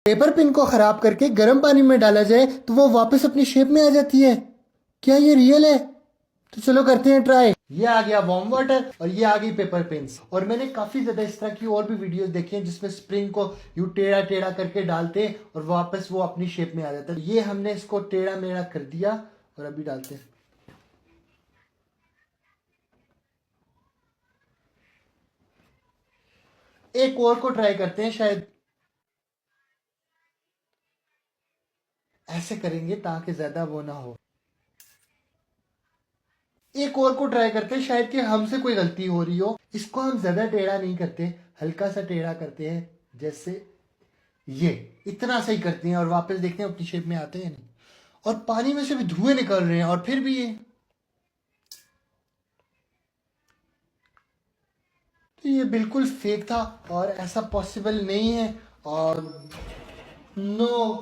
Paper pin को खराब करके गर्म पानी में डाला जाए तो वो वापस अपनी शेप में आ जाती है। क्या ये रियल है? तो चलो करते हैं ट्राई। ये आ गया वार्म वाटर और ये आ गई पेपर पिन्स। और मैंने काफी ज्यादा इस तरह की और भी वीडियोस देखी हैं जिसमें स्प्रिंग को यूं टेढ़ा टेढ़ा करके डालते हैं और वापस वो अपनी शेप में आ जाता है। ये हमने इसको टेढ़ा मेढ़ा कर दिया और अभी डालते हैं। एक और को ट्राई करते हैं, शायद ऐसे करेंगे ताकि ज्यादा वो ना हो। एक और को ट्राई करते हैं, शायद कि हमसे कोई गलती हो रही हो। इसको हम ज्यादा टेढ़ा नहीं करते, हल्का सा टेढ़ा करते हैं, जैसे ये इतना सही करते हैं और वापस देखते हैं अपनी शेप में आते हैं नहीं। और पानी में से भी धुएं निकल रहे हैं और फिर भी ये, तो ये बिल्कुल फेक था और ऐसा पॉसिबल नहीं है। और नो,